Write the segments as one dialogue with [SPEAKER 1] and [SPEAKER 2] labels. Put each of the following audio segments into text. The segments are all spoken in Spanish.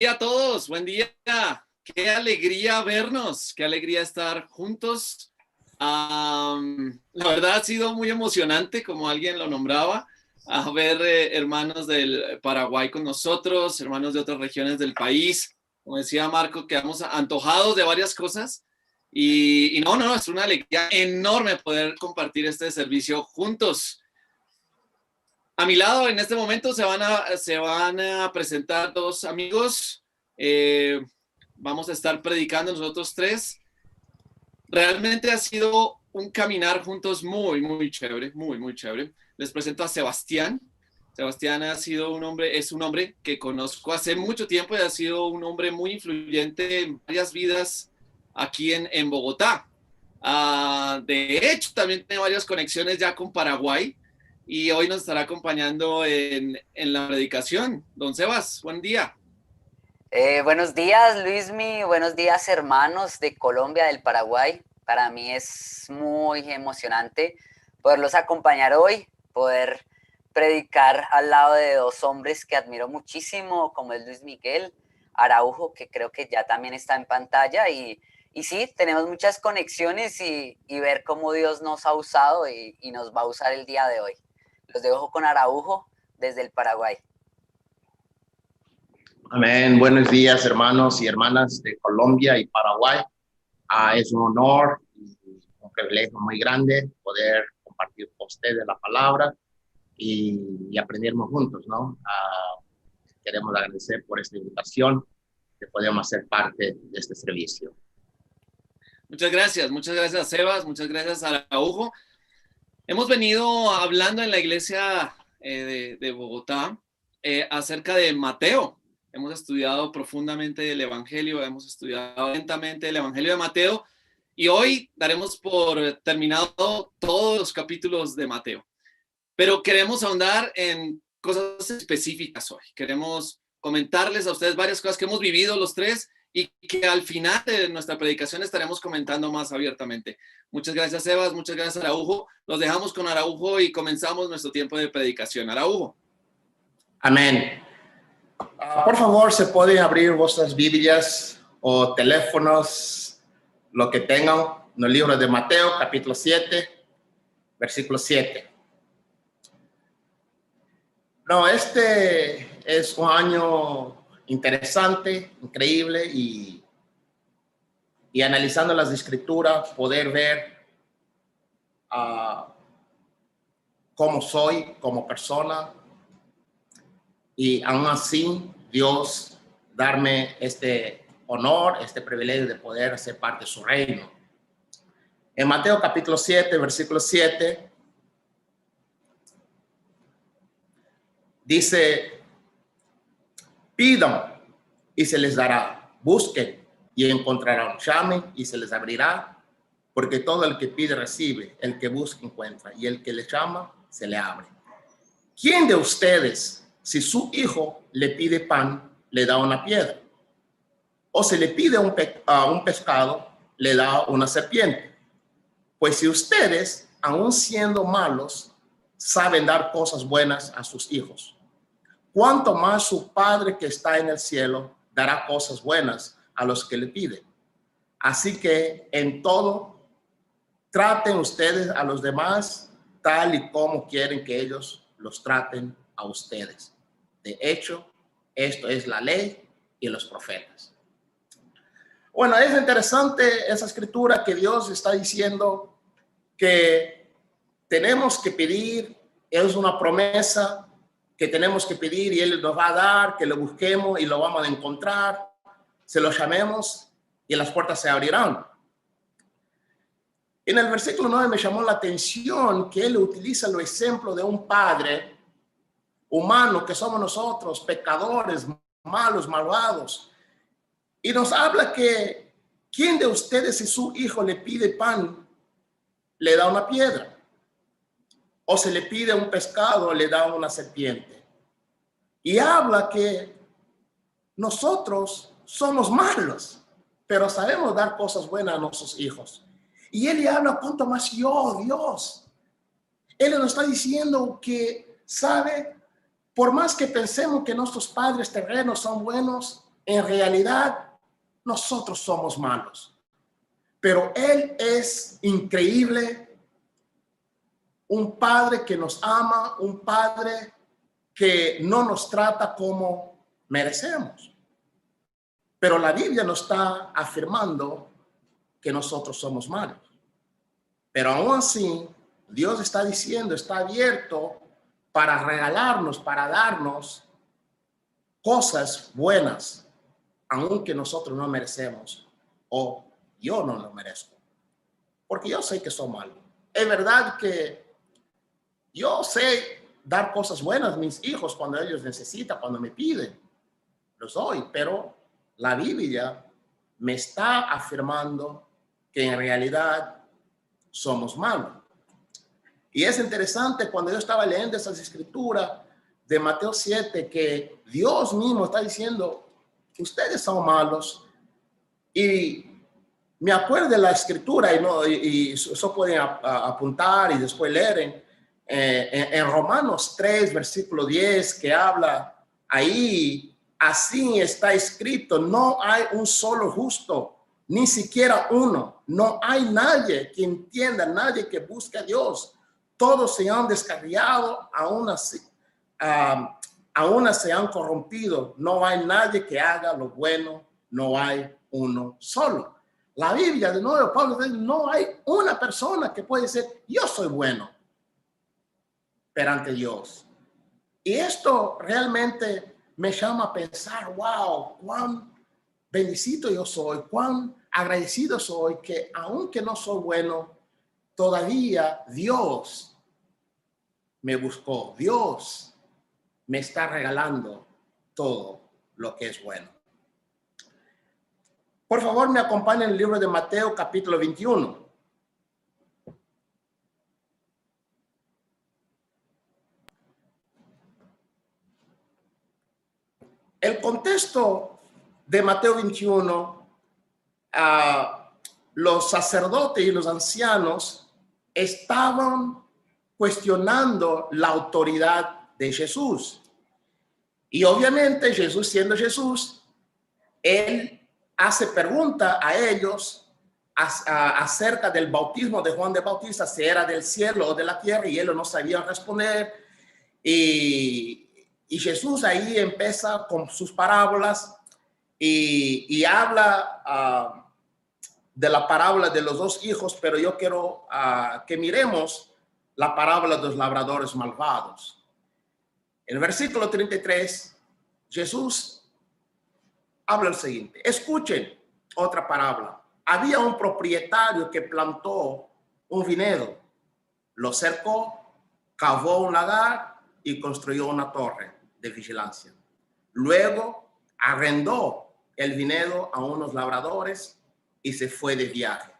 [SPEAKER 1] día a todos, buen día. Qué alegría vernos, qué alegría estar juntos. La verdad ha sido muy emocionante, como alguien lo nombraba, a ver hermanos del Paraguay con nosotros, hermanos de otras regiones del país. Como decía Marco, quedamos antojados de varias cosas y no, es una alegría enorme poder compartir este servicio juntos. A mi lado en este momento se van a presentar dos amigos. Vamos a estar predicando nosotros tres. Realmente ha sido un caminar juntos muy chévere, muy chévere. Les presento a Sebastián. Sebastián es un hombre que conozco hace mucho tiempo y ha sido un hombre muy influyente en varias vidas aquí en Bogotá. De hecho, también tiene varias conexiones ya con Paraguay y hoy nos estará acompañando en la predicación. Don Sebas, buen día.
[SPEAKER 2] Buenos días, Luismi. Buenos días, hermanos de Colombia, del Paraguay. Para mí es muy emocionante poderlos acompañar hoy, poder predicar al lado de dos hombres que admiro muchísimo, como es Luis Miguel Araujo, que creo que ya también está en pantalla. Y sí, tenemos muchas conexiones y ver cómo Dios nos ha usado y nos va a usar el día de hoy. Los dejo con Araujo desde el Paraguay.
[SPEAKER 3] Amén. Buenos días, hermanos y hermanas de Colombia y Paraguay. Es un honor y un privilegio muy grande poder compartir con ustedes la palabra y aprendernos juntos, ¿no? Queremos agradecer por esta invitación que podemos ser parte de este servicio.
[SPEAKER 1] Muchas gracias Sebas, muchas gracias Araujo. Hemos venido hablando en la iglesia de Bogotá acerca de Mateo. Hemos estudiado profundamente el Evangelio, hemos estudiado lentamente el Evangelio de Mateo y hoy daremos por terminado todos los capítulos de Mateo. Pero queremos ahondar en cosas específicas hoy. Queremos comentarles a ustedes varias cosas que hemos vivido los tres y que al final de nuestra predicación estaremos comentando más abiertamente. Muchas gracias, Sebas. Muchas gracias, Araujo. Los dejamos con Araujo y comenzamos nuestro tiempo de predicación. Araujo.
[SPEAKER 3] Amén. Por favor, se pueden abrir vuestras Biblias o teléfonos, lo que tengan, en el libro de Mateo, capítulo 7, versículo 7. No, este es un año interesante, increíble y analizando las escrituras, poder ver cómo soy como persona y aún así Dios darme este honor, este privilegio de poder ser parte de su reino. En Mateo capítulo 7, versículo 7, dice, pidan y se les dará, busquen y encontrarán, llamen y se les abrirá, porque todo el que pide recibe, el que busca encuentra, y el que le llama se le abre. ¿Quién de ustedes, si su hijo le pide pan, le da una piedra? O si le pide un pescado, le da una serpiente. Pues si ustedes, aun siendo malos, saben dar cosas buenas a sus hijos, ¿cuánto más su Padre que está en el cielo dará cosas buenas a los que le piden? Así que en todo, traten ustedes a los demás tal y como quieren que ellos los traten a ustedes. De hecho, esto es la ley y los profetas. Bueno, es interesante esa escritura que Dios está diciendo que tenemos que pedir, es una promesa que tenemos que pedir y Él nos va a dar, que lo busquemos y lo vamos a encontrar, se lo llamemos y las puertas se abrirán. En el versículo 9 me llamó la atención que Él utiliza el ejemplo de un padre humano que somos nosotros, pecadores, malos, malvados. Y nos habla que ¿quién de ustedes si su hijo le pide pan, le da una piedra? O se le pide un pescado, le da una serpiente. Y habla que nosotros somos malos, pero sabemos dar cosas buenas a nuestros hijos. Y Él habla cuánto más yo, Dios. Él nos está diciendo que, ¿sabe? Por más que pensemos que nuestros padres terrenos son buenos, en realidad nosotros somos malos. Pero Él es increíble, un Padre que nos ama, un Padre que no nos trata como merecemos. Pero la Biblia nos está afirmando que nosotros somos malos. Pero aún así, Dios está diciendo, está abierto para regalarnos, para darnos cosas buenas, aunque nosotros no merecemos o yo no lo merezco. Porque yo sé que soy malo. Es verdad que yo sé dar cosas buenas a mis hijos cuando ellos necesitan, cuando me piden. Los doy, pero la Biblia me está afirmando que en realidad somos malos. Y es interesante cuando yo estaba leyendo esas escrituras de Mateo 7, que Dios mismo está diciendo, ustedes son malos. Y me acuerdo de la escritura, y eso pueden apuntar y después leer en Romanos 3, versículo 10, que habla ahí, así está escrito, no hay un solo justo, ni siquiera uno. No hay nadie que entienda, nadie que busque a Dios. Todos se han descarriado, aún se han corrompido. No hay nadie que haga lo bueno, no hay uno solo. La Biblia, de nuevo, Pablo dice, no hay una persona que puede decir, yo soy bueno perante Dios. Y esto realmente me llama a pensar, wow, cuán bendecido yo soy, cuán agradecido soy que aunque no soy bueno, todavía Dios me buscó, Dios me está regalando todo lo que es bueno. Por favor, me acompañen en el libro de Mateo, capítulo 21. El contexto de Mateo 21, los sacerdotes y los ancianos estaban cuestionando la autoridad de Jesús. Y obviamente Jesús, siendo Jesús, él hace pregunta a ellos acerca del bautismo de Juan de Bautista, si era del cielo o de la tierra, y ellos no sabían responder. Y Jesús ahí empieza con sus parábolas y habla de la parábola de los dos hijos, pero yo quiero que miremos la parábola de los labradores malvados. En el versículo 33, Jesús habla el siguiente: escuchen otra parábola. Había un propietario que plantó un viñedo, lo cercó, cavó un lagar y construyó una torre de vigilancia. Luego arrendó el viñedo a unos labradores y se fue de viaje.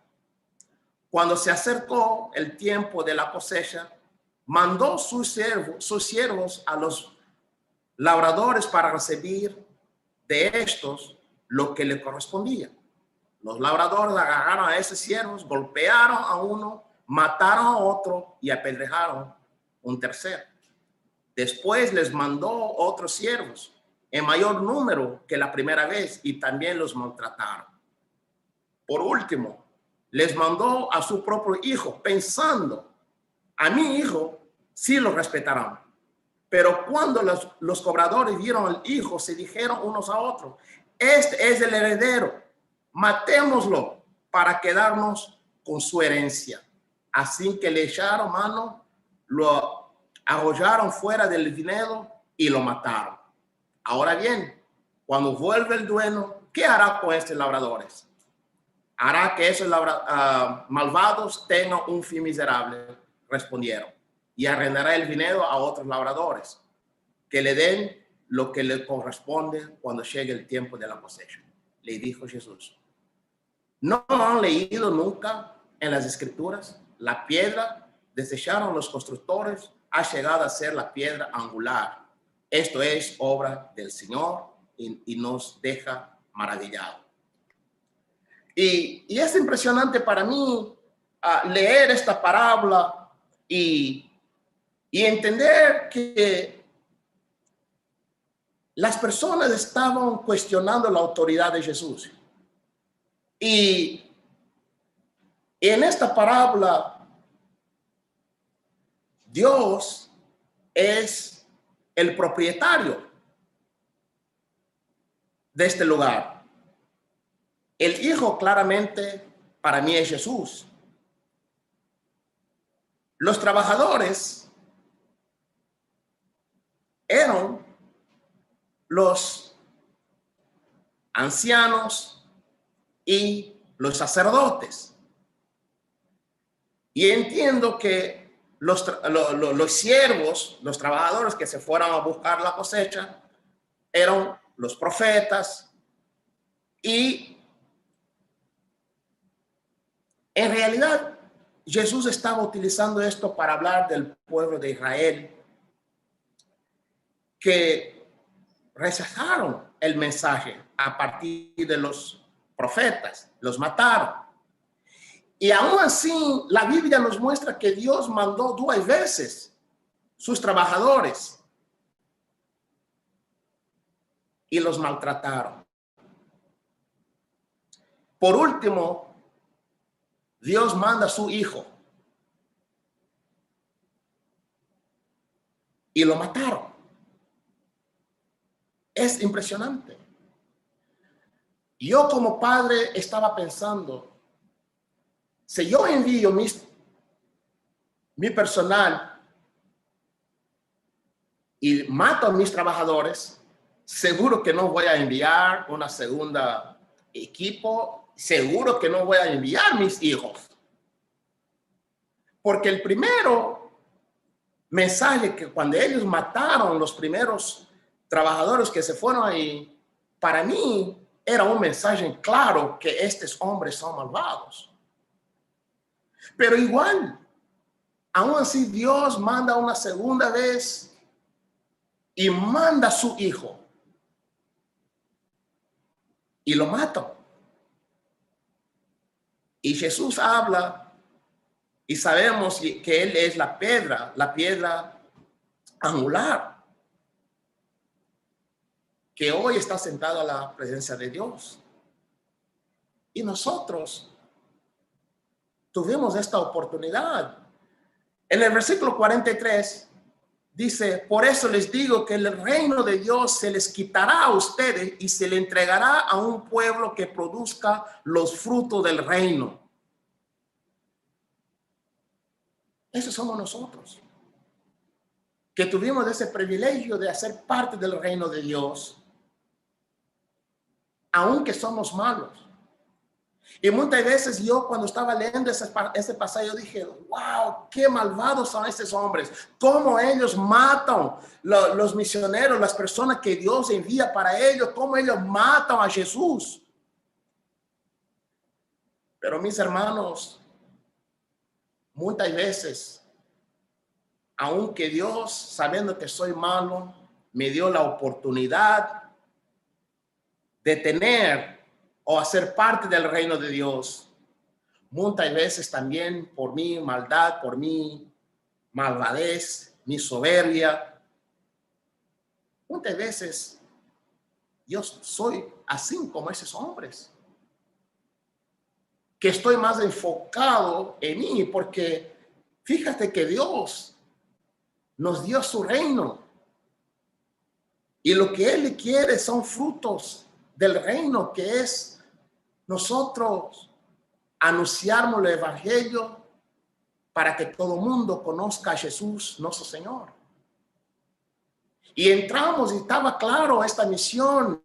[SPEAKER 3] Cuando se acercó el tiempo de la cosecha, mandó sus siervos a los labradores para recibir de estos lo que le correspondía. Los labradores agarraron a esos siervos, golpearon a uno, mataron a otro y apedrejaron un tercero. Después les mandó otros siervos en mayor número que la primera vez y también los maltrataron. Por último, les mandó a su propio hijo, pensando, a mi hijo sí lo respetarán. Pero cuando los cobradores vieron al hijo, se dijeron unos a otros, este es el heredero, matémoslo para quedarnos con su herencia. Así que le echaron mano, lo arrollaron fuera del viñedo y lo mataron. Ahora bien, cuando vuelve el dueño, ¿qué hará con estos labradores? Hará que esos malvados tengan un fin miserable, respondieron, y arrendará el viñedo a otros labradores, que le den lo que le corresponde cuando llegue el tiempo de la cosecha. Le dijo Jesús, ¿no han leído nunca en las escrituras? La piedra desecharon los constructores ha llegado a ser la piedra angular. Esto es obra del Señor y nos deja maravillados. Y es impresionante para mí leer esta parábola y entender que las personas estaban cuestionando la autoridad de Jesús. Y en esta parábola, Dios es el propietario de este lugar. El Hijo claramente para mí es Jesús. Los trabajadores eran los ancianos y los sacerdotes. Y entiendo que los siervos, los trabajadores que se fueron a buscar la cosecha, eran los profetas. Y en realidad Jesús estaba utilizando esto para hablar del pueblo de Israel, que rechazaron el mensaje a partir de los profetas, los mataron. Y aún así, la Biblia nos muestra que Dios mandó 2 veces sus trabajadores y los maltrataron. Por último, Dios manda a su Hijo y lo mataron. Es impresionante. Yo como padre estaba pensando, si yo envío mi personal y mato a mis trabajadores, seguro que no voy a enviar una segunda equipo, seguro que no voy a enviar mis hijos. Porque el primero mensaje que cuando ellos mataron los primeros trabajadores que se fueron ahí, para mí era un mensaje claro que estos hombres son malvados. Pero igual, aún así Dios manda una segunda vez y manda a su Hijo y lo mata. Y Jesús habla y sabemos que Él es la piedra angular, que hoy está sentado a la presencia de Dios. Y nosotros tuvimos esta oportunidad. En el versículo 43 dice, por eso les digo que el reino de Dios se les quitará a ustedes y se le entregará a un pueblo que produzca los frutos del reino. Esos somos nosotros, que tuvimos ese privilegio de hacer parte del reino de Dios, aunque somos malos. Y muchas veces yo cuando estaba leyendo ese pasaje, yo dije, wow, qué malvados son estos hombres. Cómo ellos matan los misioneros, las personas que Dios envía para ellos, cómo ellos matan a Jesús. Pero mis hermanos, muchas veces, aunque Dios, sabiendo que soy malo, me dio la oportunidad de tener o hacer parte del reino de Dios, muchas veces también por mi maldad, por mi malvadez, mi soberbia, muchas veces yo soy así como esos hombres, que estoy más enfocado en mí, porque fíjate que Dios nos dio su reino y lo que Él quiere son frutos del reino, que es nosotros anunciarnos el evangelio para que todo el mundo conozca a Jesús, nuestro Señor. Y entramos y estaba claro esta misión,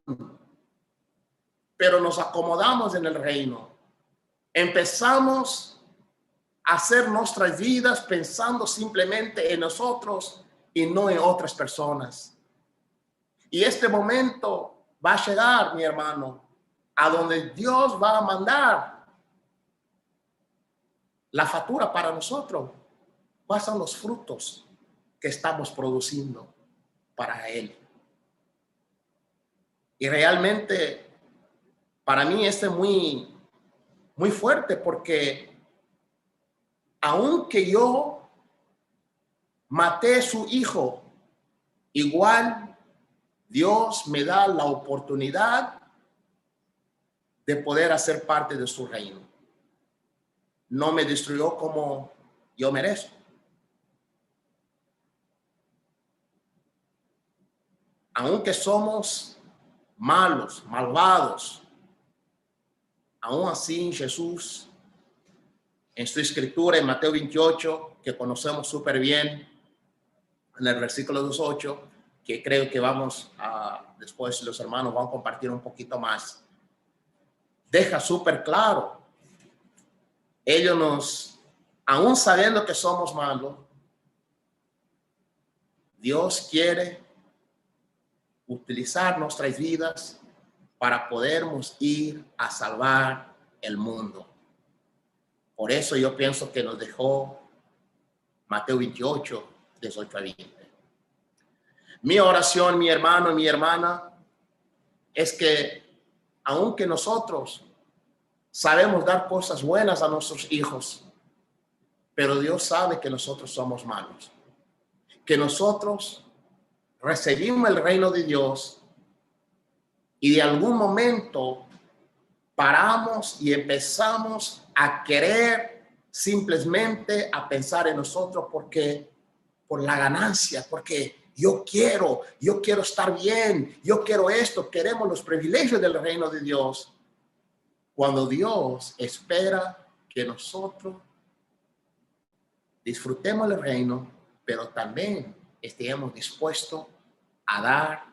[SPEAKER 3] pero nos acomodamos en el reino. Empezamos a hacer nuestras vidas pensando simplemente en nosotros y no en otras personas. Y este momento va a llegar, mi hermano, a donde Dios va a mandar la factura para nosotros. ¿Cuáles son los frutos que estamos produciendo para Él? Y realmente para mí es muy fuerte, porque aunque yo maté a su hijo, igual Dios me da la oportunidad de poder hacer parte de su reino. No me destruyó como yo merezco. Aunque somos malos, malvados, aún así Jesús, en su escritura en Mateo 28, que conocemos súper bien, en el versículo 28, que creo que vamos a, después los hermanos van a compartir un poquito más, deja súper claro. Ellos nos, aún sabiendo que somos malos, Dios quiere utilizar nuestras vidas para podernos ir a salvar el mundo. Por eso yo pienso que nos dejó Mateo 28, 18 a 20. Mi oración, mi hermano y mi hermana, es que aunque nosotros sabemos dar cosas buenas a nuestros hijos, pero Dios sabe que nosotros somos malos, que nosotros recibimos el reino de Dios y de algún momento paramos y empezamos a querer simplemente a pensar en nosotros porque por la ganancia, porque yo quiero estar bien, yo quiero esto, queremos los privilegios del reino de Dios, cuando Dios espera que nosotros disfrutemos el reino, pero también estemos dispuestos a dar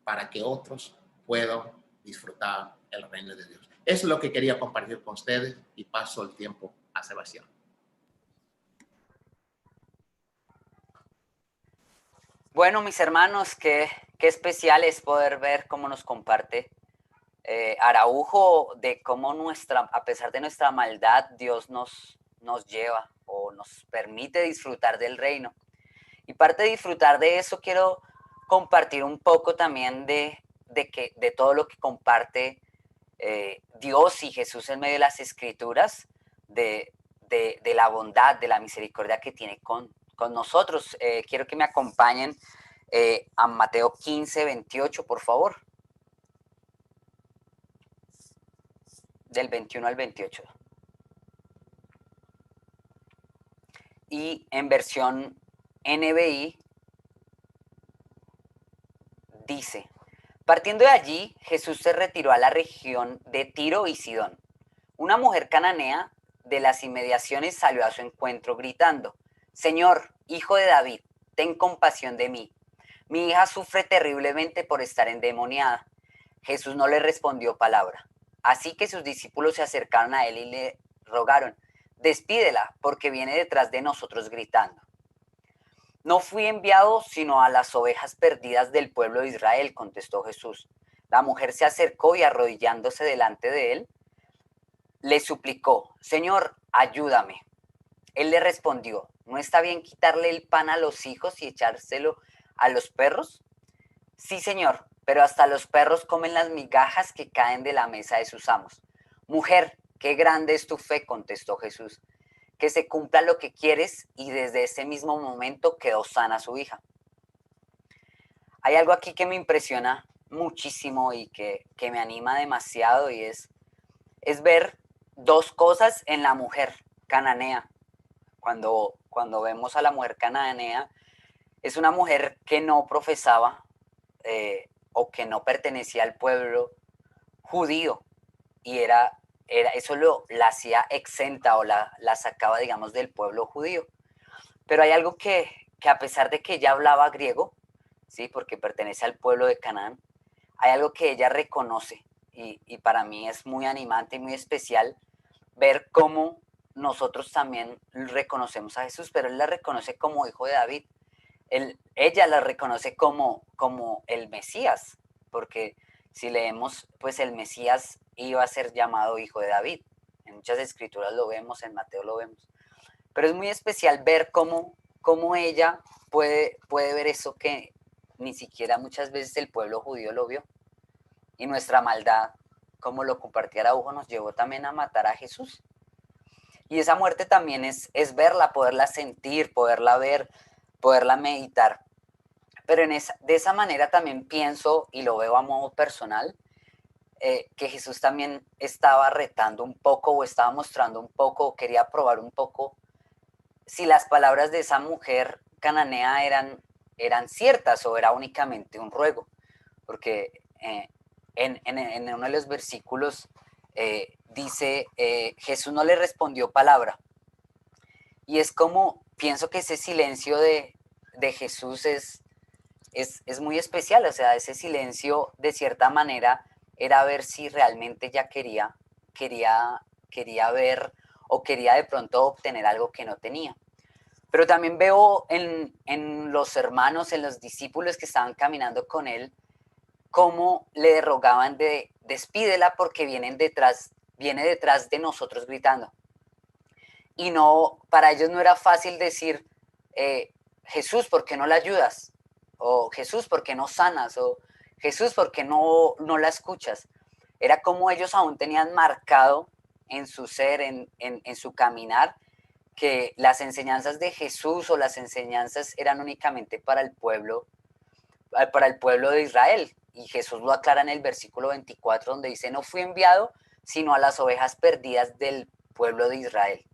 [SPEAKER 3] para que otros puedan disfrutar el reino de Dios. Eso es lo que quería compartir con ustedes y paso el tiempo a Sebastián.
[SPEAKER 2] Bueno, mis hermanos, qué especial es poder ver cómo nos comparte Araujo de cómo a pesar de nuestra maldad, Dios nos lleva o nos permite disfrutar del reino. Y parte de disfrutar de eso quiero compartir un poco también de todo lo que comparte Dios y Jesús en medio de las Escrituras, de la bondad, de la misericordia que tiene con nosotros. Quiero que me acompañen a Mateo 15, 28, por favor. Del 21 al 28. Y en versión NBI dice: partiendo de allí, Jesús se retiró a la región de Tiro y Sidón. Una mujer cananea de las inmediaciones salió a su encuentro gritando: Señor, hijo de David, ten compasión de mí. Mi hija sufre terriblemente por estar endemoniada. Jesús no le respondió palabra. Así que sus discípulos se acercaron a él y le rogaron: despídela, porque viene detrás de nosotros gritando. No fui enviado sino a las ovejas perdidas del pueblo de Israel, contestó Jesús. La mujer se acercó y arrodillándose delante de él, le suplicó: Señor, ayúdame. Él le respondió: ¿no está bien quitarle el pan a los hijos y echárselo a los perros? Sí, Señor, pero hasta los perros comen las migajas que caen de la mesa de sus amos. Mujer, qué grande es tu fe, contestó Jesús. Que se cumpla lo que quieres, y desde ese mismo momento quedó sana su hija. Hay algo aquí que me impresiona muchísimo y que me anima demasiado, y es ver dos cosas en la mujer cananea. Cuando vemos a la mujer cananea, es una mujer que no profesaba o que no pertenecía al pueblo judío, y eso la hacía exenta o la sacaba, digamos, del pueblo judío. Pero hay algo que a pesar de que ella hablaba griego, ¿sí? Porque pertenece al pueblo de Canaán, hay algo que ella reconoce, y para mí es muy animante y muy especial ver cómo nosotros también reconocemos a Jesús, pero él la reconoce como hijo de David. Ella la reconoce como el Mesías, porque si leemos, pues el Mesías iba a ser llamado hijo de David. En muchas escrituras lo vemos, en Mateo lo vemos. Pero es muy especial ver cómo ella puede ver eso que ni siquiera muchas veces el pueblo judío lo vio. Y nuestra maldad, como lo compartía Araujo, nos llevó también a matar a Jesús. Y esa muerte también es verla, poderla sentir, poderla ver, poderla meditar. Pero de esa manera también pienso, y lo veo a modo personal, que Jesús también estaba retando un poco o estaba mostrando un poco, o quería probar un poco si las palabras de esa mujer cananea eran ciertas o era únicamente un ruego. Porque en uno de los versículos dice, Jesús no le respondió palabra. Y es como, pienso que ese silencio de Jesús es muy especial, o sea, ese silencio de cierta manera era ver si realmente ya quería ver o quería de pronto obtener algo que no tenía. Pero también veo en los hermanos, en los discípulos que estaban caminando con él, cómo le rogaban de despídela porque viene detrás de nosotros gritando. Y no, para ellos no era fácil decir, Jesús, ¿por qué no la ayudas? O Jesús, ¿por qué no sanas? O Jesús, ¿por qué no la escuchas? Era como ellos aún tenían marcado en su ser, en su caminar, que las enseñanzas de Jesús o las enseñanzas eran únicamente para el pueblo de Israel. Y Jesús lo aclara en el versículo 24, donde dice, no fui enviado sino a las ovejas perdidas del pueblo de Israel.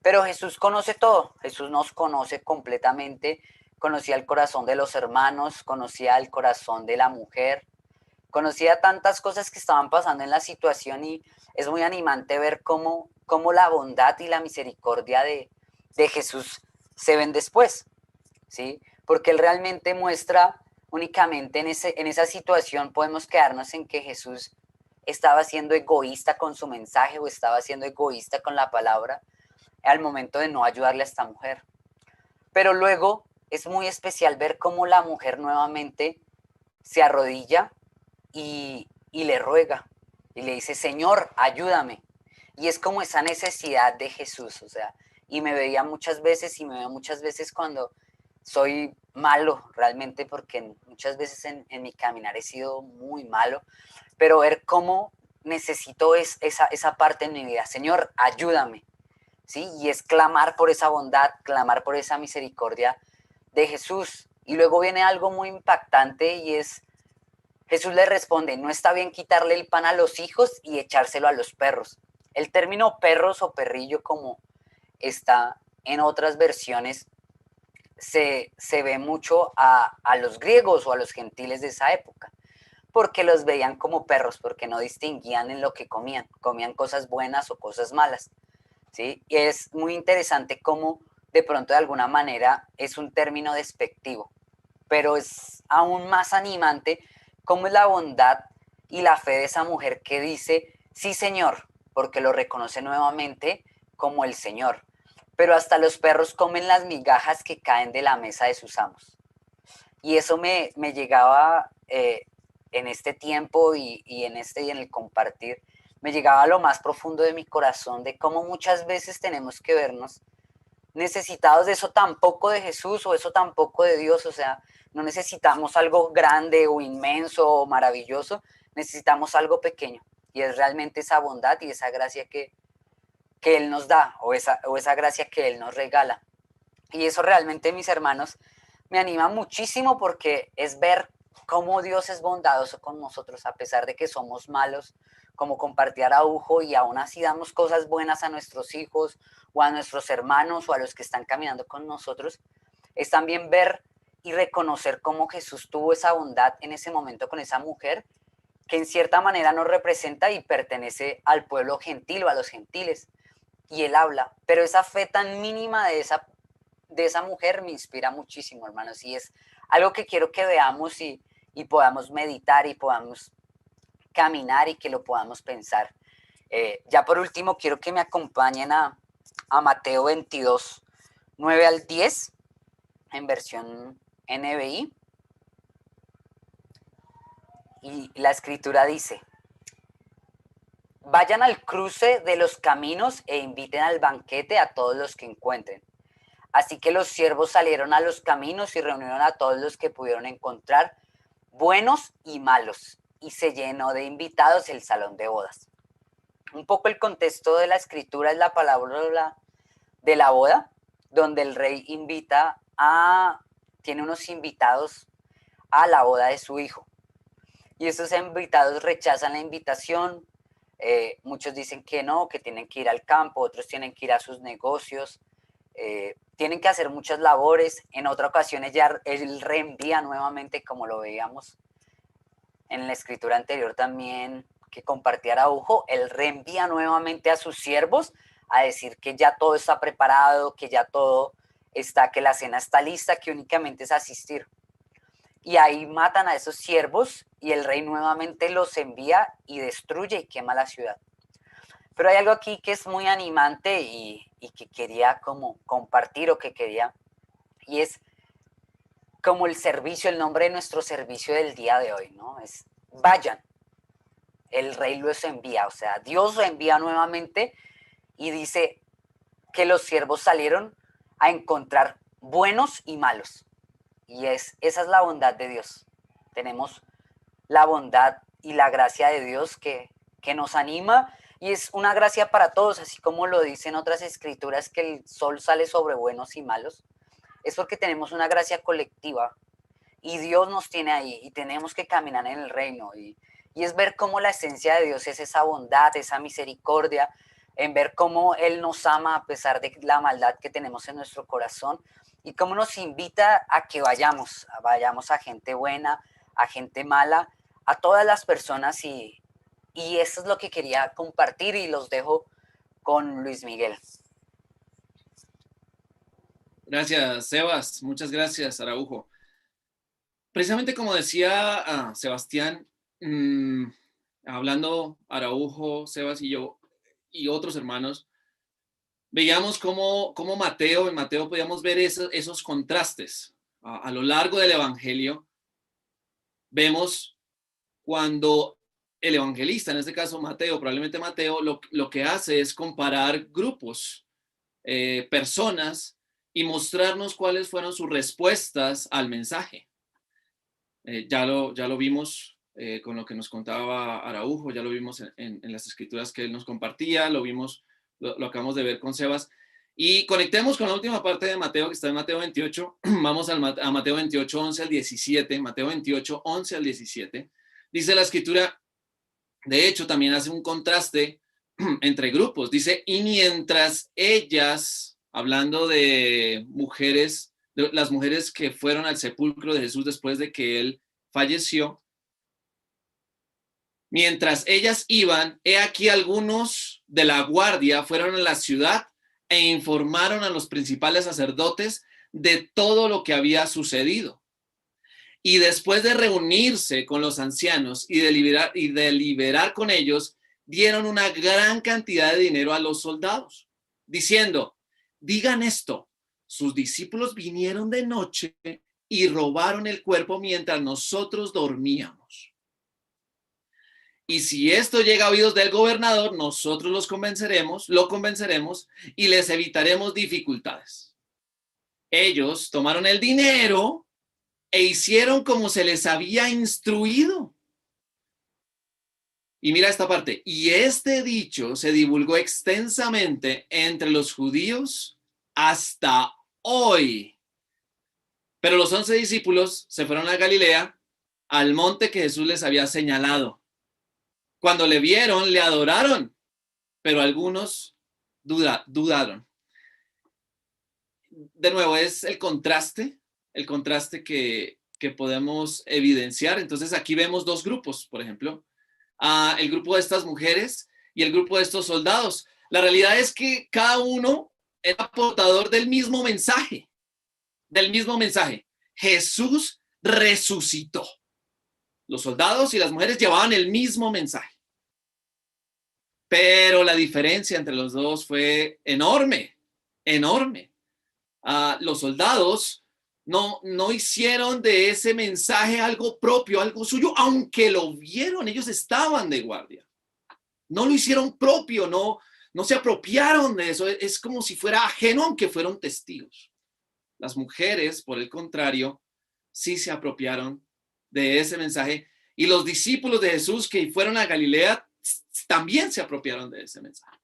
[SPEAKER 2] Pero Jesús conoce todo, Jesús nos conoce completamente, conocía el corazón de los hermanos, conocía el corazón de la mujer, conocía tantas cosas que estaban pasando en la situación, y es muy animante ver cómo la bondad y la misericordia de Jesús se ven después, ¿sí? Porque él realmente muestra únicamente en esa situación, podemos quedarnos en que Jesús estaba siendo egoísta con su mensaje o estaba siendo egoísta con la palabra al momento de no ayudarle a esta mujer. Pero luego es muy especial ver cómo la mujer nuevamente se arrodilla y le ruega y le dice, Señor, ayúdame. Y es como esa necesidad de Jesús, o sea, y me veía muchas veces y me veo muchas veces cuando soy malo realmente, porque muchas veces en mi caminar he sido muy malo, pero ver cómo necesito esa parte en mi vida. Señor, ayúdame, ¿sí? Y es clamar por esa bondad, clamar por esa misericordia de Jesús. Y luego viene algo muy impactante y es, Jesús le responde, no está bien quitarle el pan a los hijos y echárselo a los perros. El término perros o perrillo, como está en otras versiones, se ve mucho a los griegos o a los gentiles de esa época, porque los veían como perros, porque no distinguían en lo que comían cosas buenas o cosas malas, ¿sí? Y es muy interesante cómo de pronto de alguna manera es un término despectivo, pero es aún más animante cómo es la bondad y la fe de esa mujer que dice, sí Señor, porque lo reconoce nuevamente como el Señor. Pero hasta los perros comen las migajas que caen de la mesa de sus amos. Y eso me llegaba en este tiempo y en el compartir, me llegaba a lo más profundo de mi corazón, de cómo muchas veces tenemos que vernos necesitados de eso tampoco de Jesús o eso tampoco de Dios. O sea, no necesitamos algo grande o inmenso o maravilloso, necesitamos algo pequeño, y es realmente esa bondad y esa gracia que Él nos da, o esa gracia que Él nos regala. Y eso realmente, mis hermanos, me anima muchísimo, porque es ver cómo Dios es bondadoso con nosotros a pesar de que somos malos, como compartía Araujo, y aún así damos cosas buenas a nuestros hijos o a nuestros hermanos o a los que están caminando con nosotros. Es también ver y reconocer cómo Jesús tuvo esa bondad en ese momento con esa mujer, que en cierta manera nos representa y pertenece al pueblo gentil o a los gentiles. Y él habla, pero esa fe tan mínima de esa mujer me inspira muchísimo, hermanos, y es algo que quiero que veamos y podamos meditar y podamos caminar y que lo podamos pensar. Ya por último, quiero que me acompañen a Mateo 22, 9 al 10, en versión NBI. Y la escritura dice, vayan al cruce de los caminos e inviten al banquete a todos los que encuentren. Así que los siervos salieron a los caminos y reunieron a todos los que pudieron encontrar, buenos y malos, y se llenó de invitados el salón de bodas. Un poco el contexto de la escritura es la palabra de la boda, donde el rey invita a tiene unos invitados a la boda de su hijo. Y esos invitados rechazan la invitación. Muchos dicen que no, que tienen que ir al campo, otros tienen que ir a sus negocios, tienen que hacer muchas labores. En otra ocasión él reenvía nuevamente, como lo veíamos en la escritura anterior también que compartía Araujo, él reenvía nuevamente a sus siervos a decir que ya todo está preparado, que ya todo está, que la cena está lista, que únicamente es asistir. Y ahí matan a esos siervos y el rey nuevamente los envía y destruye y quema la ciudad. Pero hay algo aquí que es muy animante y que quería como compartir y es como el servicio, el nombre de nuestro servicio del día de hoy, ¿no? Es vayan, el rey los envía, o sea, Dios lo envía nuevamente y dice que los siervos salieron a encontrar buenos y malos. Y esa es la bondad de Dios. Tenemos la bondad y la gracia de Dios que nos anima y es una gracia para todos, así como lo dicen otras escrituras que el sol sale sobre buenos y malos. Es porque tenemos una gracia colectiva y Dios nos tiene ahí y tenemos que caminar en el reino y es ver cómo la esencia de Dios es esa bondad, esa misericordia, en ver cómo Él nos ama a pesar de la maldad que tenemos en nuestro corazón y cómo nos invita a que vayamos a gente buena, a gente mala, a todas las personas y eso es lo que quería compartir y los dejo con Luis Miguel.
[SPEAKER 1] Gracias, Sebas. Muchas gracias, Araujo. Precisamente como decía Sebastián, hablando Araujo, Sebas y yo y otros hermanos, veíamos cómo en Mateo podíamos ver esos contrastes. A lo largo del Evangelio, vemos cuando el evangelista, en este caso Mateo, probablemente Mateo, lo que hace es comparar grupos, personas, y mostrarnos cuáles fueron sus respuestas al mensaje. Ya lo vimos con lo que nos contaba Araujo, ya lo vimos en las escrituras que él nos compartía, lo acabamos de ver con Sebas. Y conectemos con la última parte de Mateo, que está en Mateo 28. Vamos a Mateo 28, 11 al 17. Mateo 28, 11 al 17. Dice la escritura, de hecho, también hace un contraste entre grupos. Dice, y mientras ellas, hablando de mujeres, de las mujeres que fueron al sepulcro de Jesús después de que él falleció, mientras ellas iban, he aquí algunos de la guardia fueron a la ciudad e informaron a los principales sacerdotes de todo lo que había sucedido. Y después de reunirse con los ancianos y deliberar con ellos, dieron una gran cantidad de dinero a los soldados, diciendo, digan esto, sus discípulos vinieron de noche y robaron el cuerpo mientras nosotros dormíamos. Y si esto llega a oídos del gobernador, nosotros lo convenceremos y les evitaremos dificultades. Ellos tomaron el dinero e hicieron como se les había instruido. Y mira esta parte. Y este dicho se divulgó extensamente entre los judíos hasta hoy. Pero los 11 discípulos se fueron a Galilea, al monte que Jesús les había señalado. Cuando le vieron, le adoraron, pero algunos dudaron. De nuevo, es el contraste que podemos evidenciar. Entonces aquí vemos dos grupos, por ejemplo, el grupo de estas mujeres y el grupo de estos soldados. La realidad es que cada uno era portador del mismo mensaje. Jesús resucitó. Los soldados y las mujeres llevaban el mismo mensaje. Pero la diferencia entre los dos fue enorme. Los soldados no hicieron de ese mensaje algo propio, algo suyo, aunque lo vieron, ellos estaban de guardia. No lo hicieron propio, no se apropiaron de eso, es como si fuera ajeno, aunque fueron testigos. Las mujeres, por el contrario, sí se apropiaron de ese mensaje, y los discípulos de Jesús que fueron a Galilea también se apropiaron de ese mensaje.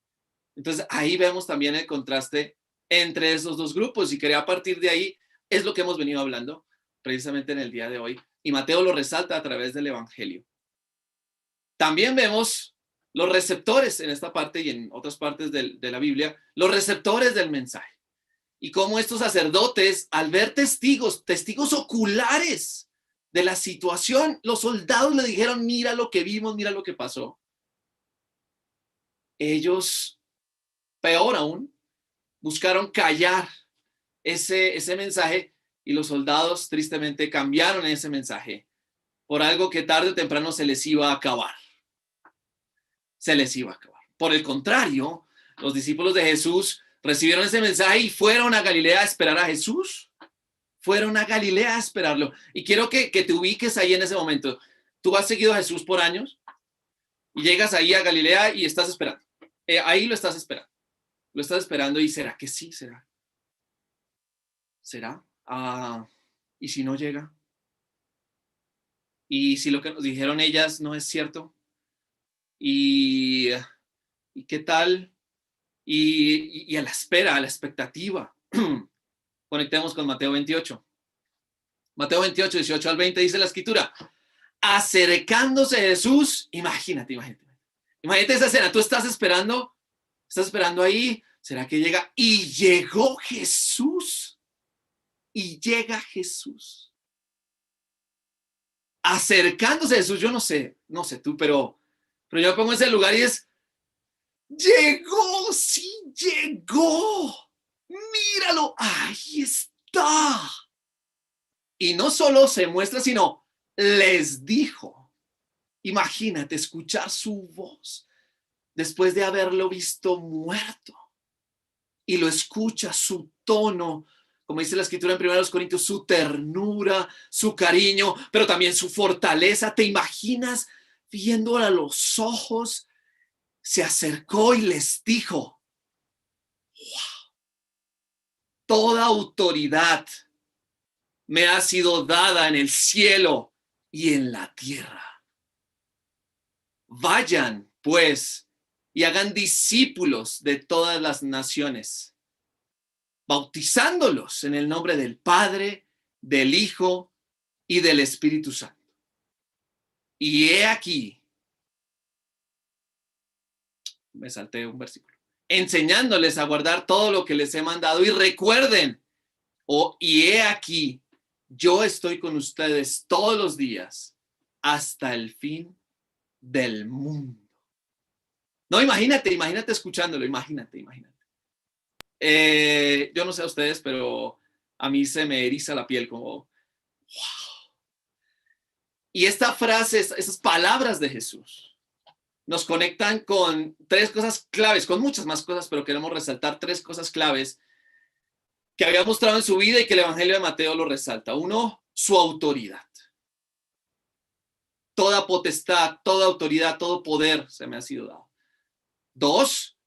[SPEAKER 1] Entonces ahí vemos también el contraste entre esos dos grupos, y quería a partir de ahí, es lo que hemos venido hablando, precisamente en el día de hoy, y Mateo lo resalta a través del Evangelio. También vemos los receptores en esta parte y en otras partes de la Biblia, los receptores del mensaje. Y cómo estos sacerdotes, al ver testigos oculares de la situación, los soldados le dijeron, mira lo que vimos, mira lo que pasó. Ellos, peor aún, buscaron callar ese mensaje, y los soldados tristemente cambiaron ese mensaje por algo que tarde o temprano se les iba a acabar. Se les iba a acabar. Por el contrario, los discípulos de Jesús recibieron ese mensaje y fueron a Galilea a esperar a Jesús. Fueron a Galilea a esperarlo. Y quiero que te ubiques ahí en ese momento. Tú has seguido a Jesús por años y llegas ahí a Galilea y estás esperando. Ahí lo estás esperando. Lo estás esperando y ¿será que sí? ¿Será? ¿Será? ¿Y si no llega? ¿Y si lo que nos dijeron ellas no es cierto? ¿Y qué tal? Y a la espera, a la expectativa. Conectemos con Mateo 28. Mateo 28, 18 al 20 dice la escritura. Acercándose Jesús, imagínate esa escena, tú estás esperando ahí, ¿será que llega? Y llegó Jesús. Y llega Jesús. Acercándose Jesús, yo no sé tú, pero yo me pongo en ese lugar y es, llegó, sí llegó. Míralo, ahí está. Y no solo se muestra, sino les dijo. Imagínate escuchar su voz después de haberlo visto muerto. Y lo escucha, su tono, como dice la escritura en 1 Corintios, su ternura, su cariño, pero también su fortaleza. ¿Te imaginas viéndola a los ojos? Se acercó y les dijo, wow, toda autoridad me ha sido dada en el cielo y en la tierra. Vayan, pues, y hagan discípulos de todas las naciones, bautizándolos en el nombre del Padre, del Hijo y del Espíritu Santo. Y he aquí, me salté un versículo, enseñándoles a guardar todo lo que les he mandado, y recuerden, y he aquí, yo estoy con ustedes todos los días hasta el fin del mundo. No, imagínate escuchándolo, imagínate. Yo no sé a ustedes, pero a mí se me eriza la piel como, wow. Y esta frase, esas palabras de Jesús, nos conectan con tres cosas claves, con muchas más cosas, pero queremos resaltar tres cosas claves que había mostrado en su vida y que el Evangelio de Mateo lo resalta. Uno, su autoridad. Toda potestad, toda autoridad, todo poder se me ha sido dado. Dos,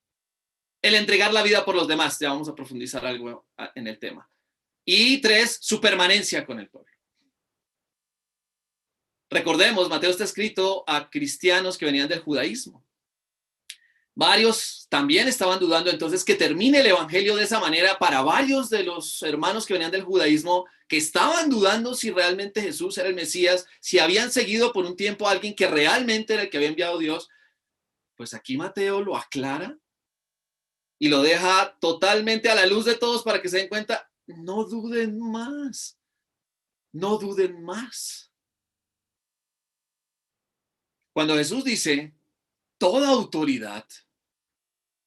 [SPEAKER 1] el entregar la vida por los demás. Ya vamos a profundizar algo en el tema. Y tres, su permanencia con el pueblo. Recordemos, Mateo está escrito a cristianos que venían del judaísmo. Varios también estaban dudando entonces que termine el evangelio de esa manera. Para varios de los hermanos que venían del judaísmo, que estaban dudando si realmente Jesús era el Mesías, si habían seguido por un tiempo a alguien que realmente era el que había enviado Dios, pues aquí Mateo lo aclara y lo deja totalmente a la luz de todos para que se den cuenta, no duden más, no duden más. Cuando Jesús dice, toda autoridad,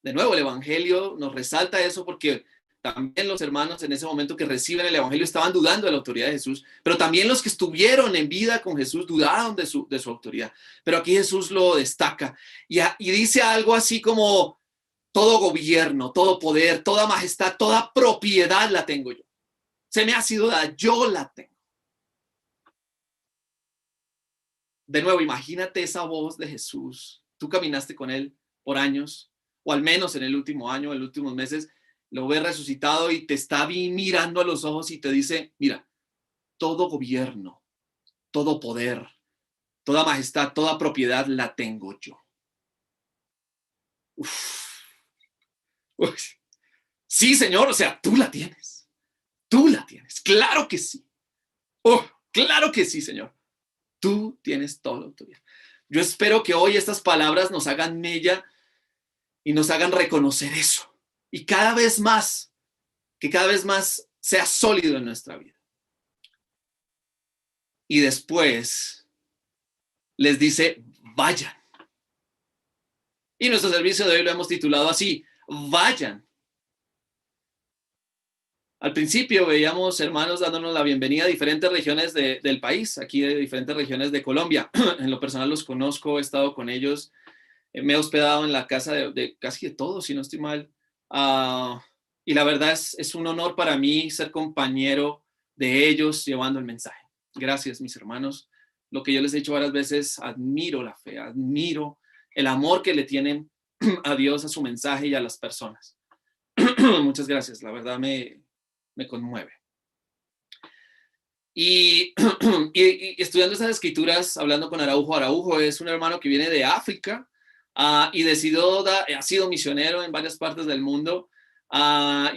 [SPEAKER 1] de nuevo el evangelio nos resalta eso porque también los hermanos en ese momento que reciben el evangelio estaban dudando de la autoridad de Jesús, pero también los que estuvieron en vida con Jesús dudaron de su autoridad. Pero aquí Jesús lo destaca y dice algo así como, todo gobierno, todo poder, toda majestad, toda propiedad la tengo yo. Se me ha sido dada, yo la tengo. De nuevo, imagínate esa voz de Jesús. Tú caminaste con él por años, o al menos en el último año, en los últimos meses, lo ves resucitado y te está mirando a los ojos y te dice, mira, todo gobierno, todo poder, toda majestad, toda propiedad la tengo yo. Uf. Sí, Señor, o sea, tú la tienes, claro que sí. Oh, claro que sí, Señor. Tú tienes toda la autoridad. Yo espero que hoy estas palabras nos hagan mella y nos hagan reconocer eso. Y cada vez más, que cada vez más sea sólido en nuestra vida. Y después les dice, vayan. Y nuestro servicio de hoy lo hemos titulado así, vayan. Al principio veíamos hermanos dándonos la bienvenida a diferentes regiones del país, aquí de diferentes regiones de Colombia. En lo personal los conozco, he estado con ellos, me he hospedado en la casa de casi de todos, si no estoy mal. Y la verdad es un honor para mí ser compañero de ellos llevando el mensaje. Gracias, mis hermanos. Lo que yo les he dicho varias veces, admiro la fe, admiro el amor que le tienen a Dios, a su mensaje y a las personas. Muchas gracias, la verdad me conmueve. Y estudiando esas escrituras, hablando con Araujo, Araujo es un hermano que viene de África y ha sido misionero en varias partes del mundo y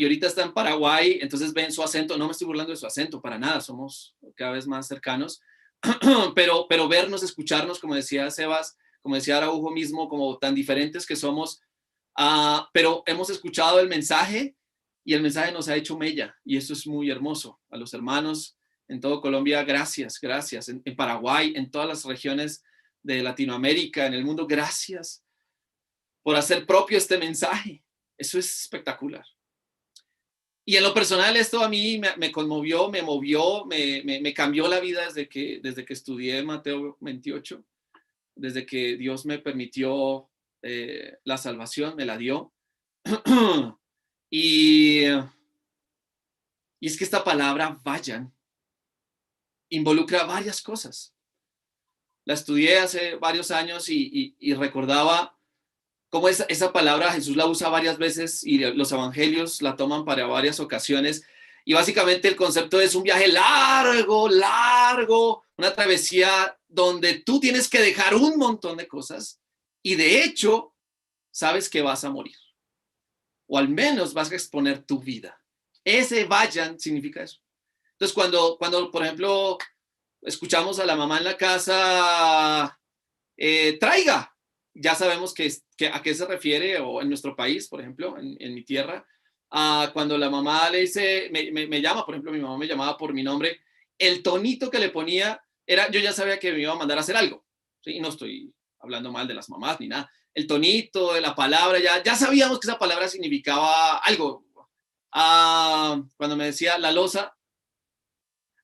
[SPEAKER 1] ahorita está en Paraguay, entonces ven su acento, no me estoy burlando de su acento, para nada, somos cada vez más cercanos, pero vernos, escucharnos, como decía Sebas, como decía Araujo mismo, como tan diferentes que somos, pero hemos escuchado el mensaje y el mensaje nos ha hecho mella y eso es muy hermoso. A los hermanos en todo Colombia, gracias, gracias. En Paraguay, en todas las regiones de Latinoamérica, en el mundo, gracias por hacer propio este mensaje. Eso es espectacular. Y en lo personal esto a mí me conmovió, me movió, me cambió la vida desde que estudié Mateo 28, desde que Dios me permitió la salvación, me la dio. Y es que esta palabra vayan involucra varias cosas. La estudié hace varios años y recordaba cómo esa palabra Jesús la usa varias veces y los evangelios la toman para varias ocasiones. Y básicamente el concepto es un viaje largo, una travesía donde tú tienes que dejar un montón de cosas y de hecho sabes que vas a morir. O al menos vas a exponer tu vida. Ese vayan significa eso. Entonces, cuando por ejemplo, escuchamos a la mamá en la casa, traiga, ya sabemos a qué se refiere, o en nuestro país, por ejemplo, en mi tierra, cuando la mamá le dice, me llama, por ejemplo, mi mamá me llamaba por mi nombre, el tonito que le ponía era, yo ya sabía que me iba a mandar a hacer algo, ¿sí? Y no estoy hablando mal de las mamás ni nada, el tonito de la palabra, ya sabíamos que esa palabra significaba algo. Cuando me decía la loza,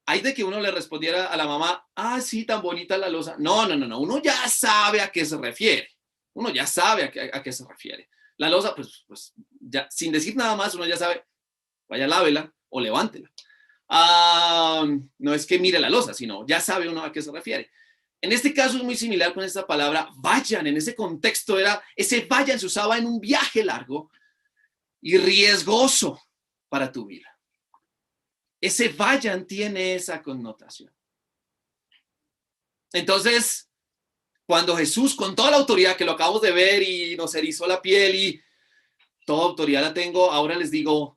[SPEAKER 1] hay de que uno le respondiera a la mamá, sí, tan bonita la loza. No, uno ya sabe a qué se refiere. Uno ya sabe a qué se refiere. La loza, pues ya, sin decir nada más, uno ya sabe, vaya, lávela o levántela. No es que mire la loza, sino ya sabe uno a qué se refiere. En este caso es muy similar con esta palabra vayan. En ese contexto ese vayan se usaba en un viaje largo y riesgoso para tu vida. Ese vayan tiene esa connotación. Entonces, cuando Jesús, con toda la autoridad que lo acabamos de ver y nos erizó la piel y toda autoridad la tengo, ahora les digo,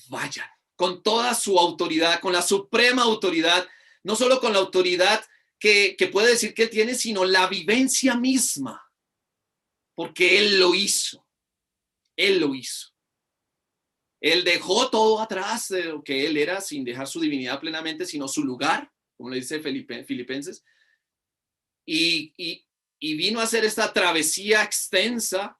[SPEAKER 1] vayan. Con toda su autoridad, con la suprema autoridad, no solo con la autoridad que puede decir que él tiene, sino la vivencia misma. Porque él lo hizo. Él lo hizo. Él dejó todo atrás de lo que él era, sin dejar su divinidad plenamente, sino su lugar, como le dice Filipenses, y vino a hacer esta travesía extensa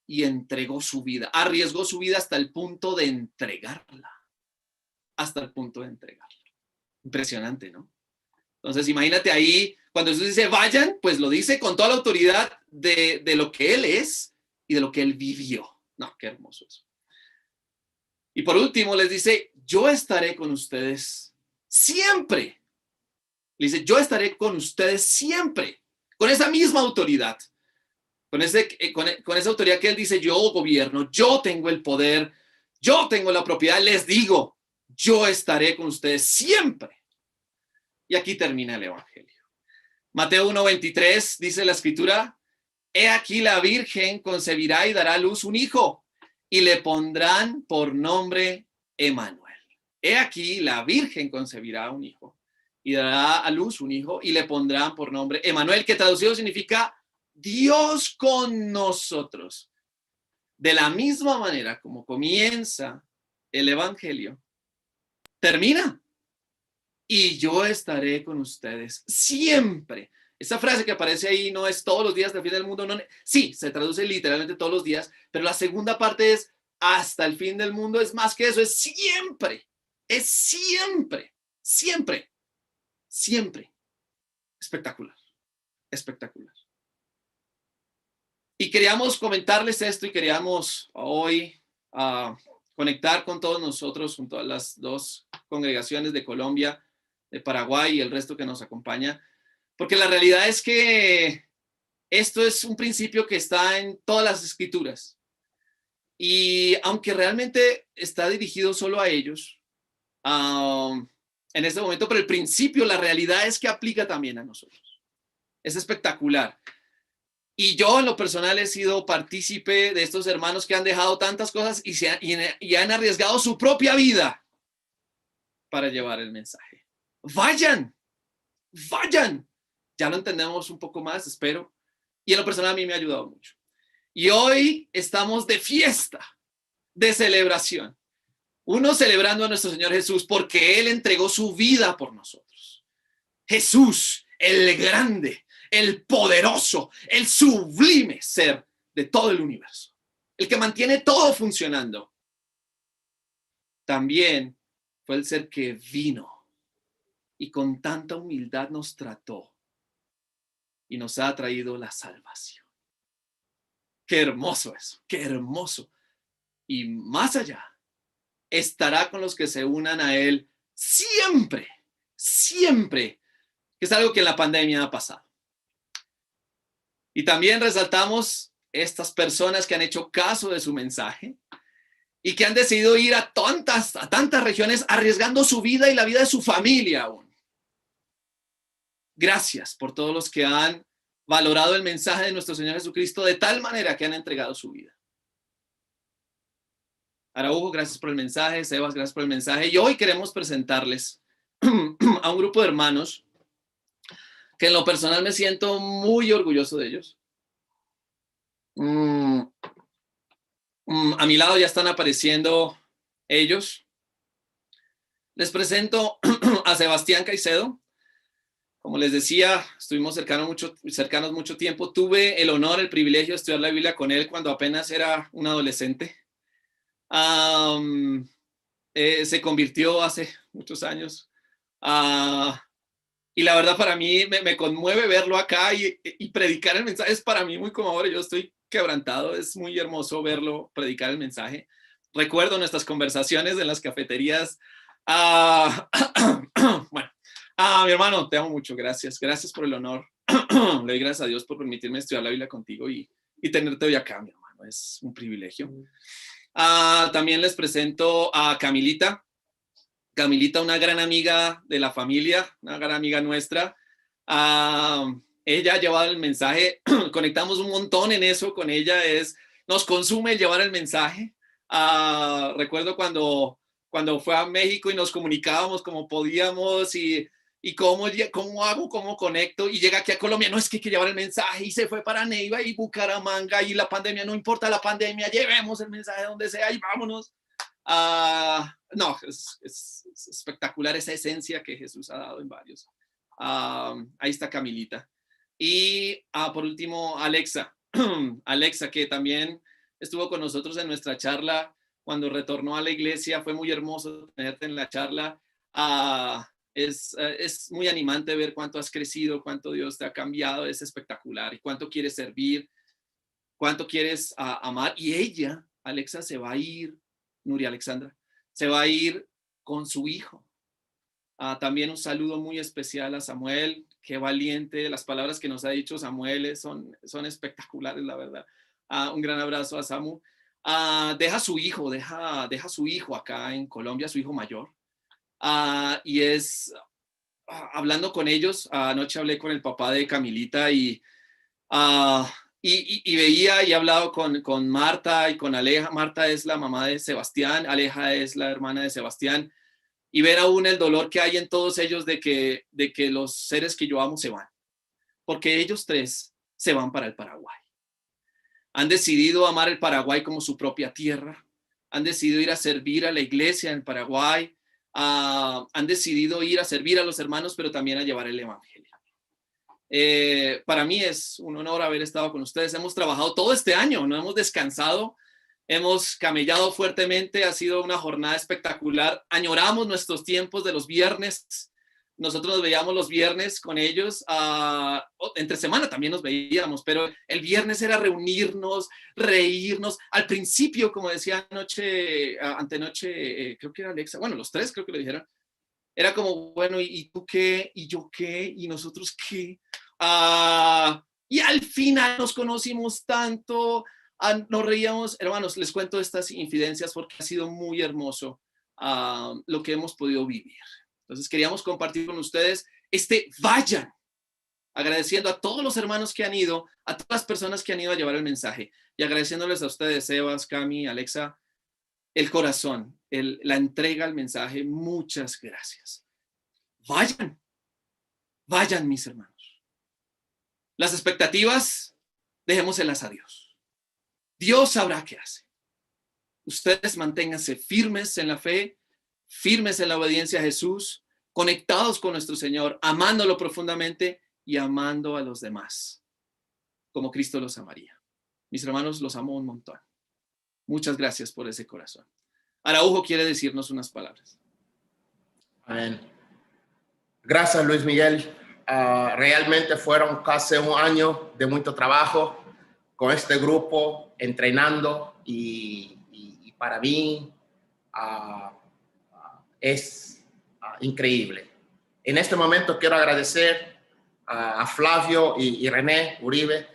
[SPEAKER 1] y entregó su vida, arriesgó su vida hasta el punto de entregarla, Impresionante, ¿no? Entonces, imagínate ahí, cuando Jesús dice vayan, pues lo dice con toda la autoridad de lo que él es y de lo que él vivió. No, qué hermoso eso. Y por último les dice, yo estaré con ustedes siempre. Le dice, yo estaré con ustedes siempre, con esa misma autoridad, con esa autoridad que él dice, yo gobierno, yo tengo el poder, yo tengo la propiedad, les digo, yo estaré con ustedes siempre. Y aquí termina el evangelio. Mateo 1:23 dice la escritura, he aquí la virgen concebirá y dará a luz un hijo y le pondrán por nombre Emmanuel. He aquí la virgen concebirá un hijo y dará a luz un hijo y le pondrán por nombre Emanuel, que traducido significa Dios con nosotros. De la misma manera como comienza el evangelio, termina. Y yo estaré con ustedes siempre. Esa frase que aparece ahí no es todos los días del fin del mundo. No, sí, se traduce literalmente todos los días, pero la segunda parte es hasta el fin del mundo. Es más que eso, es siempre. Es siempre, siempre, siempre. Espectacular, espectacular. Y queríamos comentarles esto y queríamos hoy conectar con todos nosotros, con todas las dos congregaciones de Colombia, de Paraguay y el resto que nos acompaña, porque la realidad es que esto es un principio que está en todas las escrituras. Y aunque realmente está dirigido solo a ellos, en este momento, pero el principio, la realidad es que aplica también a nosotros. Es espectacular. Y yo en lo personal he sido partícipe de estos hermanos que han dejado tantas cosas y han arriesgado su propia vida para llevar el mensaje. Vayan, vayan. Ya lo entendemos un poco más, espero. Y en lo personal a mí me ha ayudado mucho. Y hoy estamos de fiesta, de celebración. Uno celebrando a nuestro Señor Jesús porque Él entregó su vida por nosotros. Jesús, el grande, el poderoso, el sublime ser de todo el universo, el que mantiene todo funcionando. También fue el ser que vino y con tanta humildad nos trató y nos ha traído la salvación. Qué hermoso eso, qué hermoso. Y más allá, estará con los que se unan a Él siempre, siempre, que es algo que en la pandemia ha pasado. Y también resaltamos estas personas que han hecho caso de su mensaje y que han decidido ir a tantas regiones arriesgando su vida y la vida de su familia aún. Gracias por todos los que han valorado el mensaje de nuestro Señor Jesucristo de tal manera que han entregado su vida. Araujo, gracias por el mensaje. Sebas, gracias por el mensaje. Y hoy queremos presentarles a un grupo de hermanos que en lo personal me siento muy orgulloso de ellos. A mi lado ya están apareciendo ellos. Les presento a Sebastián Caicedo. Como les decía, estuvimos cercanos mucho tiempo. Tuve el honor, el privilegio de estudiar la Biblia con él cuando apenas era un adolescente. Se convirtió hace muchos años. Y la verdad para mí me conmueve verlo acá y predicar el mensaje. Es para mí muy conmovedor. Yo estoy quebrantado. Es muy hermoso verlo predicar el mensaje. Recuerdo nuestras conversaciones en las cafeterías. Bueno, mi hermano, te amo mucho. Gracias. Gracias por el honor. Le doy gracias a Dios por permitirme estudiar la Biblia contigo y tenerte hoy acá, mi hermano. Es un privilegio. También les presento a Camilita. Camilita, una gran amiga de la familia, una gran amiga nuestra. Ella ha llevado el mensaje, conectamos un montón en eso con ella, nos consume el llevar el mensaje. Recuerdo cuando fue a México y nos comunicábamos como podíamos y cómo hago, cómo conecto, y llega aquí a Colombia, no, es que hay que llevar el mensaje, y se fue para Neiva y Bucaramanga, y la pandemia, no importa la pandemia, llevemos el mensaje donde sea y vámonos. No, es espectacular esa esencia que Jesús ha dado en varios. Ahí está Camilita. Y por último, Alexa. Alexa, que también estuvo con nosotros en nuestra charla cuando retornó a la iglesia. Fue muy hermoso tenerte en la charla. Es muy animante ver cuánto has crecido, cuánto Dios te ha cambiado. Es espectacular. Y cuánto quieres servir, cuánto quieres amar. Y ella, Alexa, se va a ir, Nuria Alexandra, se va a ir con su hijo. También un saludo muy especial a Samuel. Qué valiente. Las palabras que nos ha dicho Samuel son espectaculares, la verdad. Un gran abrazo a Samu. Deja su hijo acá en Colombia, su hijo mayor. Y hablando con ellos, anoche hablé con el papá de Camilita y veía y he hablado con Marta y con Aleja. Marta es la mamá de Sebastián, Aleja es la hermana de Sebastián. y ver aún el dolor que hay en todos ellos de que los seres que yo amo se van, porque ellos tres se van para el Paraguay. Han decidido amar el Paraguay como su propia tierra, han decidido ir a servir a la iglesia en Paraguay, han decidido ir a servir a los hermanos, pero también a llevar el evangelio. Para mí es un honor haber estado con ustedes. Hemos trabajado todo este año, no hemos descansado, hemos camellado fuertemente, ha sido una jornada espectacular. Añoramos nuestros tiempos de los viernes. Nosotros nos veíamos los viernes con ellos, entre semana también nos veíamos, pero el viernes era reunirnos, reírnos. Al principio, como decía antenoche, creo que era Alexa, bueno, los tres creo que lo dijeron, era como, bueno, ¿y tú qué? ¿Y yo qué? ¿Y nosotros qué? Y al final nos conocimos tanto, nos reíamos. Hermanos, les cuento estas infidencias porque ha sido muy hermoso lo que hemos podido vivir. Entonces queríamos compartir con ustedes vayan, agradeciendo a todos los hermanos que han ido, a todas las personas que han ido a llevar el mensaje y agradeciéndoles a ustedes, Sebas, Cami, Alexa, el corazón, la entrega al mensaje. Muchas gracias. Vayan mis hermanos. Las expectativas, dejémoselas a Dios. Dios sabrá qué hace. Ustedes manténganse firmes en la fe, firmes en la obediencia a Jesús, conectados con nuestro Señor, amándolo profundamente y amando a los demás, como Cristo los amaría. Mis hermanos, los amo un montón. Muchas gracias por ese corazón. Araujo quiere decirnos unas palabras.
[SPEAKER 3] Amén. Gracias, Luis Miguel. Realmente fueron casi un año de mucho trabajo con este grupo, entrenando y para mí es increíble. En este momento quiero agradecer a Flavio y René Uribe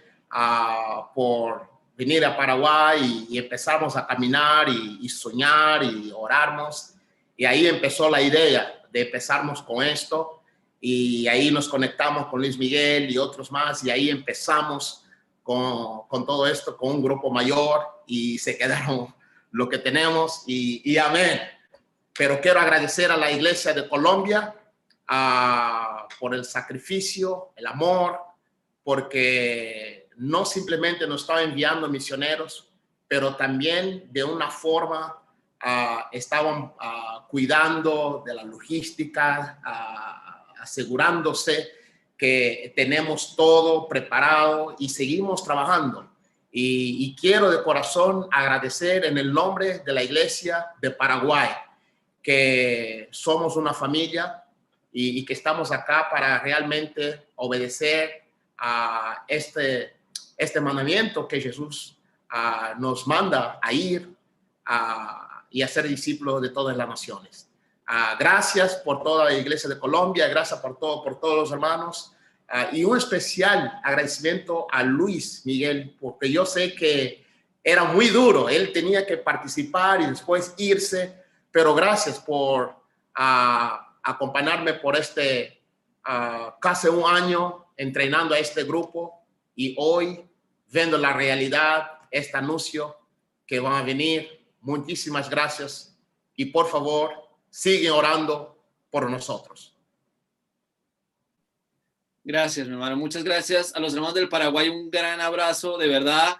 [SPEAKER 3] por venir a Paraguay y empezamos a caminar y soñar y orarnos. Y ahí empezó la idea de empezarnos con esto y ahí nos conectamos con Luis Miguel y otros más y ahí empezamos con todo esto, con un grupo mayor y se quedaron lo que tenemos y amén. Pero quiero agradecer a la Iglesia de Colombia por el sacrificio, el amor, porque no simplemente nos estaba enviando misioneros, pero también de una forma estaban cuidando de la logística, asegurándose que tenemos todo preparado y seguimos trabajando. Y quiero de corazón agradecer en el nombre de la Iglesia de Paraguay, que somos una familia y que estamos acá para realmente obedecer a este mandamiento que Jesús nos manda a ir y a ser discípulos de todas las naciones. Gracias por toda la Iglesia de Colombia, gracias por todos los hermanos y un especial agradecimiento a Luis Miguel, porque yo sé que era muy duro, él tenía que participar y después irse. Pero gracias por acompañarme por casi un año entrenando a este grupo y hoy viendo la realidad, este anuncio que van a venir. Muchísimas gracias y por favor, siguen orando por nosotros.
[SPEAKER 1] Gracias, mi hermano. Muchas gracias a los hermanos del Paraguay. Un gran abrazo, de verdad.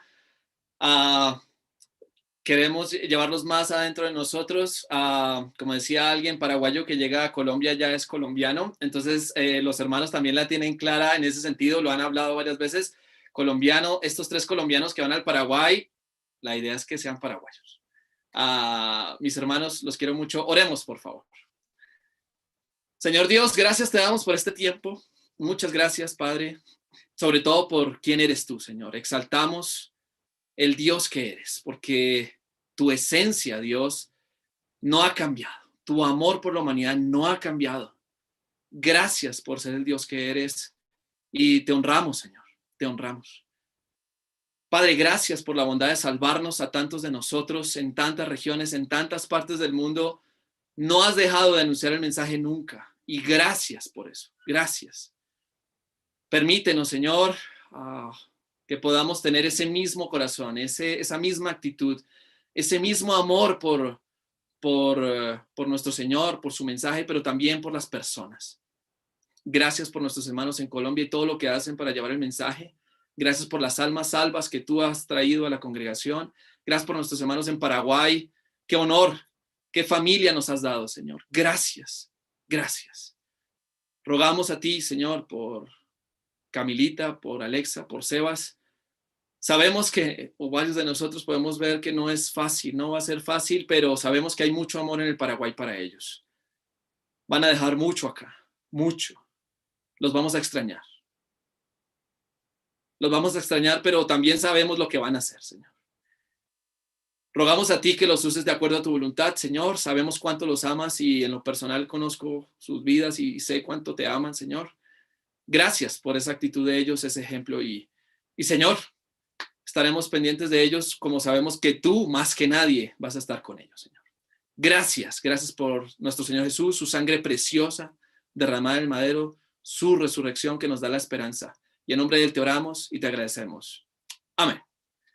[SPEAKER 1] Queremos llevarlos más adentro de nosotros. Como decía alguien, paraguayo que llega a Colombia ya es colombiano. Entonces, los hermanos también la tienen clara en ese sentido. Lo han hablado varias veces. Colombiano, estos 3 colombianos que van al Paraguay, la idea es que sean paraguayos. Mis hermanos, los quiero mucho. Oremos, por favor. Señor Dios, gracias te damos por este tiempo. Muchas gracias, Padre. Sobre todo por quién eres tú, Señor. Exaltamos el Dios que eres, porque tu esencia, Dios, no ha cambiado. Tu amor por la humanidad no ha cambiado. Gracias por ser el Dios que eres y te honramos, Señor, te honramos. Padre, gracias por la bondad de salvarnos a tantos de nosotros en tantas regiones, en tantas partes del mundo. No has dejado de anunciar el mensaje nunca y gracias por eso. Gracias. Permítenos, Señor, que podamos tener ese mismo corazón, esa misma actitud, ese mismo amor por por nuestro Señor, por su mensaje, pero también por las personas. Gracias por nuestros hermanos en Colombia y todo lo que hacen para llevar el mensaje. Gracias por las almas salvas que tú has traído a la congregación. Gracias por nuestros hermanos en Paraguay. Qué honor, qué familia nos has dado, Señor. Gracias, gracias. Rogamos a ti, Señor, por Camilita, por Alexa, por Sebas. Sabemos que, o varios de nosotros podemos ver que no es fácil, no va a ser fácil, pero sabemos que hay mucho amor en el Paraguay para ellos. Van a dejar mucho acá, mucho. Los vamos a extrañar. Los vamos a extrañar, pero también sabemos lo que van a hacer, Señor. Rogamos a ti que los uses de acuerdo a tu voluntad, Señor. Sabemos cuánto los amas y en lo personal conozco sus vidas y sé cuánto te aman, Señor. Gracias por esa actitud de ellos, ese ejemplo y Señor, estaremos pendientes de ellos como sabemos que tú, más que nadie, vas a estar con ellos, Señor. Gracias, gracias por nuestro Señor Jesús, su sangre preciosa derramada en el madero, su resurrección que nos da la esperanza. Y en nombre de él te oramos y te agradecemos. Amén.